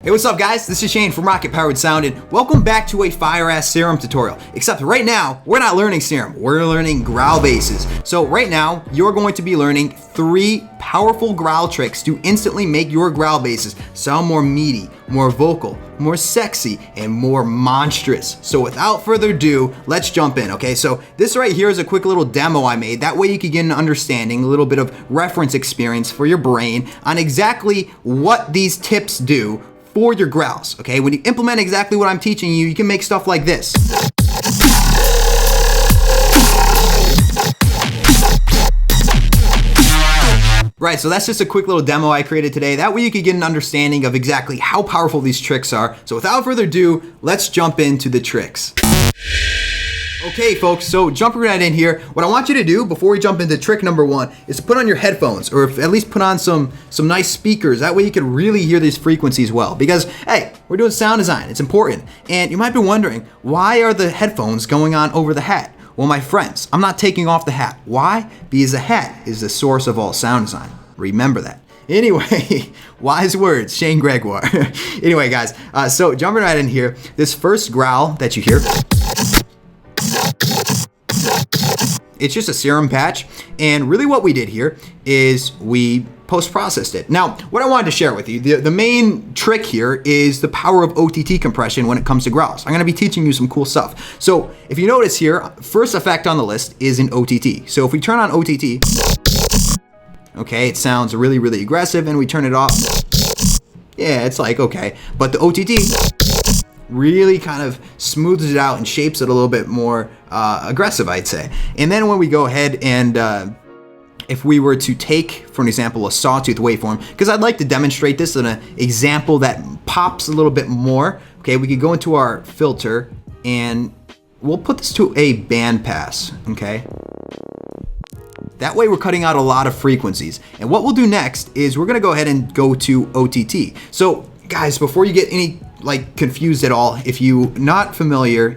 Hey, what's up guys? This is Shane from Rocket Powered Sound and welcome back to a fire-ass serum tutorial. Except right now, we're not learning serum, we're learning growl basses. So right now, you're going to be learning 3 powerful growl tricks to instantly make your growl basses sound more meaty, more vocal, more sexy, and more monstrous. So without further ado, let's jump in, okay? So this right here is a quick little demo I made. That way you can get an understanding, a little bit of reference experience for your brain on exactly what these tips do for your growls, okay? When you implement exactly what I'm teaching you, you can make stuff like this. Right, so that's just a quick little demo I created today. That way you can get an understanding of exactly how powerful these tricks are. So without further ado, let's jump into the tricks. Okay folks, so jumping right in here, what I want you to do before we jump into trick number 1 is to put on your headphones, or at least put on some nice speakers. That way you can really hear these frequencies well, because hey, we're doing sound design, it's important. And you might be wondering, why are the headphones going on over the hat? Well, my friends, I'm not taking off the hat. Why? Because the hat is the source of all sound design. Remember that. Anyway, wise words, Shane Gregoire. Anyway guys, so jumping right in here, this first growl that you hear, it's just a serum patch, and really what we did here is we post-processed it. Now, what I wanted to share with you, the main trick here is the power of OTT compression when it comes to growls. I'm gonna be teaching you some cool stuff. So if you notice here, first effect on the list is an OTT. So if we turn on OTT, okay, it sounds really, really aggressive, and we turn it off, yeah, it's like, okay. But the OTT really kind of smooths it out and shapes it a little bit more aggressive, I'd say. And then when we go ahead and if we were to take, for an example, a sawtooth waveform, because I'd like to demonstrate this in an example that pops a little bit more, okay, we could go into our filter and we'll put this to a bandpass, okay? That way we're cutting out a lot of frequencies. And what we'll do next is we're gonna go ahead and go to OTT. So guys, before you get any confused at all, if you're not familiar,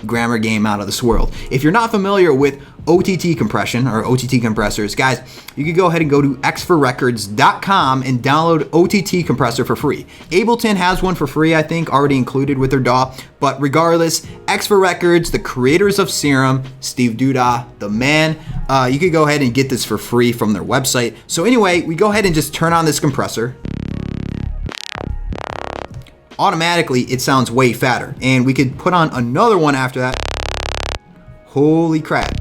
grammar game out of this world. If you're not familiar with OTT compression or OTT compressors, guys, you can go ahead and go to xforrecords.com and download OTT compressor for free. Ableton has one for free, I think, already included with their DAW, but regardless, X for Records, the creators of Serum, Steve Duda, the man, you can go ahead and get this for free from their website. So anyway, we go ahead and just turn on this compressor. Automatically it sounds way fatter, and we could put on another one after that. Holy crap.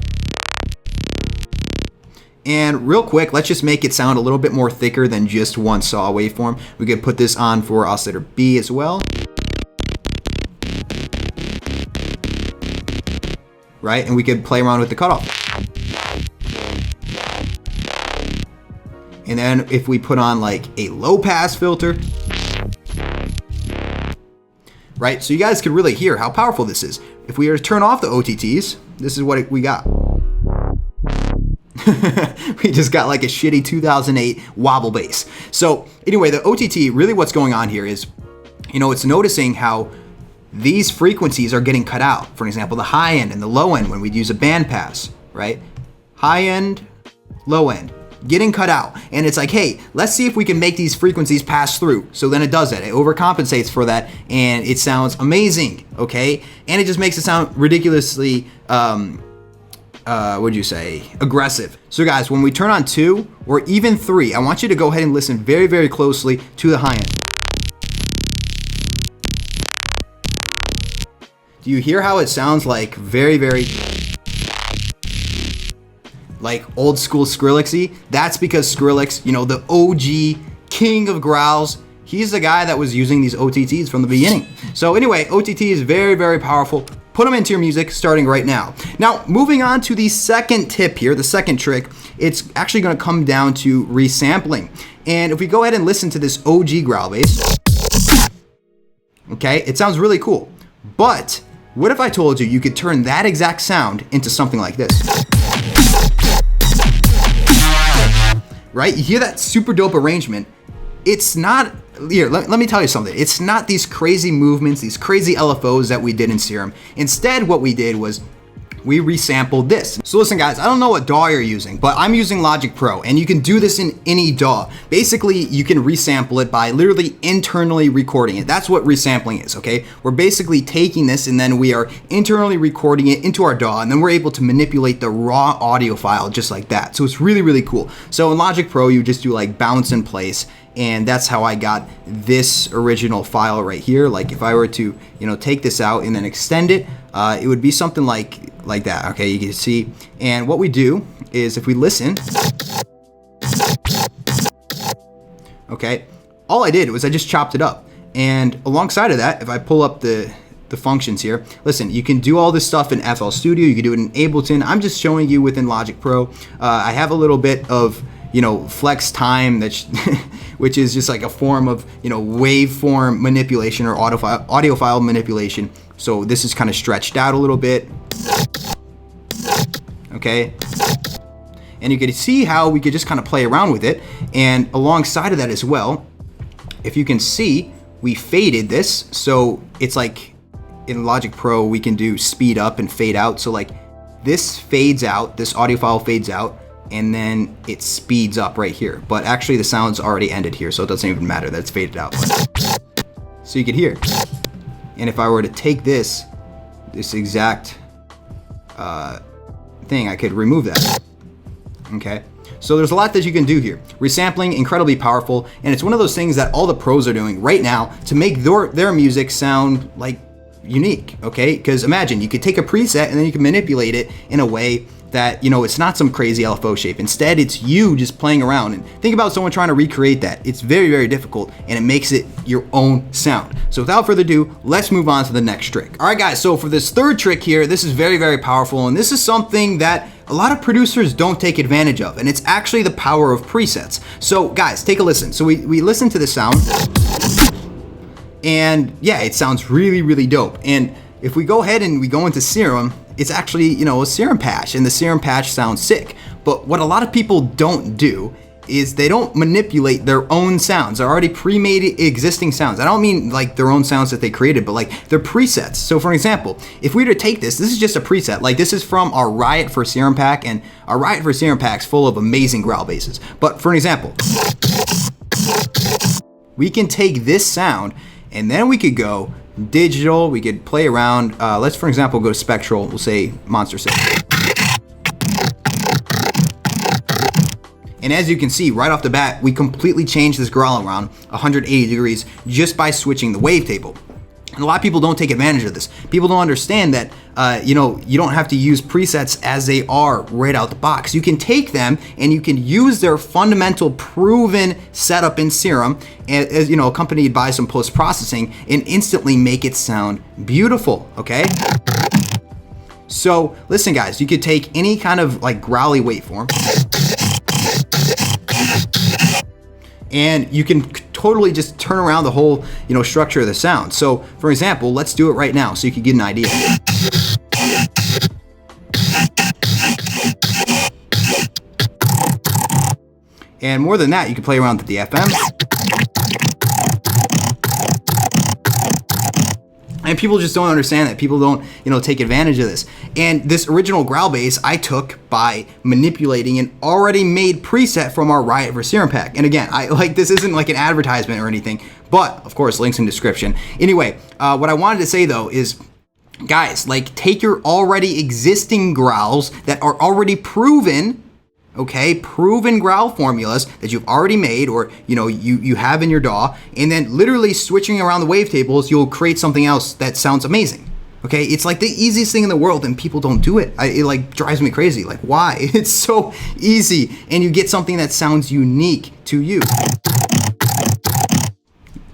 And real quick, let's just make it sound a little bit more thicker than just one saw waveform. We could put this on for oscillator B as well. Right, and we could play around with the cutoff. And then if we put on like a low pass filter, right? So you guys can really hear how powerful this is. If we were to turn off the OTTs, this is what we got. We just got like a shitty 2008 wobble bass. So anyway, the OTT, really what's going on here is, it's noticing how these frequencies are getting cut out. For example, the high end and the low end when we'd use a bandpass, right? High end, low end, getting cut out. And it's like, hey, let's see if we can make these frequencies pass through. So then it does that. It overcompensates for that, and it sounds amazing, okay? And it just makes it sound ridiculously, aggressive. So guys, when we turn on 2 or even 3, I want you to go ahead and listen very, very closely to the high end. Do you hear how it sounds like very, very like old school Skrillexy? That's because Skrillex, the OG king of growls, he's the guy that was using these OTTs from the beginning. So anyway, OTT is very, very powerful. Put them into your music starting right now. Now, moving on to the second tip here, the second trick, it's actually gonna come down to resampling. And if we go ahead and listen to this OG growl bass, okay, it sounds really cool. But what if I told you you could turn that exact sound into something like this? Right? You hear that super dope arrangement. It's not, here, let me tell you something. It's not these crazy movements, these crazy LFOs that we did in Serum. Instead, what we did was we resampled this. So listen guys, I don't know what DAW you're using, but I'm using Logic Pro, and you can do this in any DAW. Basically, you can resample it by literally internally recording it. That's what resampling is, okay? We're basically taking this and then we are internally recording it into our DAW, and then we're able to manipulate the raw audio file just like that. So it's really, really cool. So in Logic Pro, you just do like bounce in place, and that's how I got this original file right here. Like if I were to, take this out and then extend it, it would be something like that. Okay, you can see. And what we do is if we listen, okay, all I did was I just chopped it up. And alongside of that, if I pull up the functions here, listen, you can do all this stuff in FL Studio, you can do it in Ableton. I'm just showing you within Logic Pro. I have a little bit of flex time, that's which is just like a form of waveform manipulation or audio file manipulation. So this is kind of stretched out a little bit, okay? And you can see how we could just kind of play around with it. And alongside of that as well, if you can see, we faded this. So it's like in Logic Pro, we can do speed up and fade out. So like this fades out, this audio file fades out, and then it speeds up right here. But actually the sound's already ended here, so it doesn't even matter that it's faded out. So you could hear. And if I were to take this exact thing, I could remove that. Okay, so there's a lot that you can do here. Resampling, incredibly powerful, and it's one of those things that all the pros are doing right now to make their music sound like unique, okay? Because imagine, you could take a preset and then you can manipulate it in a way that, it's not some crazy LFO shape. Instead, it's you just playing around. And think about someone trying to recreate that. It's very, very difficult, and it makes it your own sound. So without further ado, let's move on to the next trick. All right, guys, so for this third trick here, this is very, very powerful, and this is something that a lot of producers don't take advantage of, and it's actually the power of presets. So guys, take a listen. So we listen to the sound, and yeah, it sounds really, really dope. And if we go ahead and we go into Serum, it's actually, a Serum patch, and the Serum patch sounds sick. But what a lot of people don't do is they don't manipulate their own sounds. They're already pre-made existing sounds. I don't mean like their own sounds that they created, but like their presets. So for example, if we were to take this is just a preset. Like this is from our Riot for Serum pack, and our Riot for Serum pack's full of amazing growl basses. But for an example, we can take this sound and then we could go digital, we could play around. Let's, for example, go to spectral. We'll say Monster 6. And as you can see, right off the bat, we completely changed this growl around 180 degrees just by switching the wavetable. And a lot of people don't take advantage of this. People don't understand that, you don't have to use presets as they are right out the box. You can take them and you can use their fundamental proven setup in Serum, as accompanied by some post-processing, and instantly make it sound beautiful, okay? So listen guys, you could take any kind of like growly waveform, and you can totally just turn around the whole, structure of the sound. So for example, let's do it right now so you can get an idea. And more than that, you can play around with the FM. And people just don't understand that. People don't, take advantage of this. And this original growl bass I took by manipulating an already made preset from our Riot for Serum pack. And again, this isn't like an advertisement or anything, but of course, links in description. Anyway, what I wanted to say though is, guys, take your already existing growls that are already proven, okay, proven growl formulas that you've already made, or you have in your DAW, and then literally switching around the wavetables, you'll create something else that sounds amazing. Okay, it's like the easiest thing in the world, and people don't do it. It drives me crazy. Like, why? It's so easy, and you get something that sounds unique to you.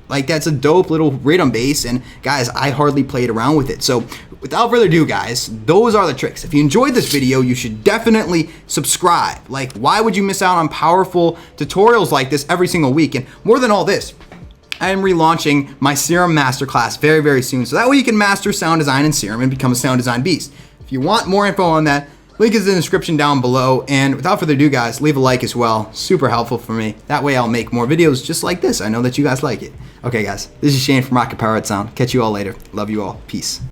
Like, that's a dope little rhythm bass, and guys, I hardly played around with it. So without further ado, guys, those are the tricks. If you enjoyed this video, you should definitely subscribe. Like, why would you miss out on powerful tutorials like this every single week? And more than all this, I am relaunching my Serum Masterclass very, very soon. So that way you can master sound design in Serum and become a sound design beast. If you want more info on that, link is in the description down below. And without further ado, guys, leave a like as well. Super helpful for me. That way I'll make more videos just like this. I know that you guys like it. Okay, guys, this is Shane from Rocket Powered Sound. Catch you all later. Love you all. Peace.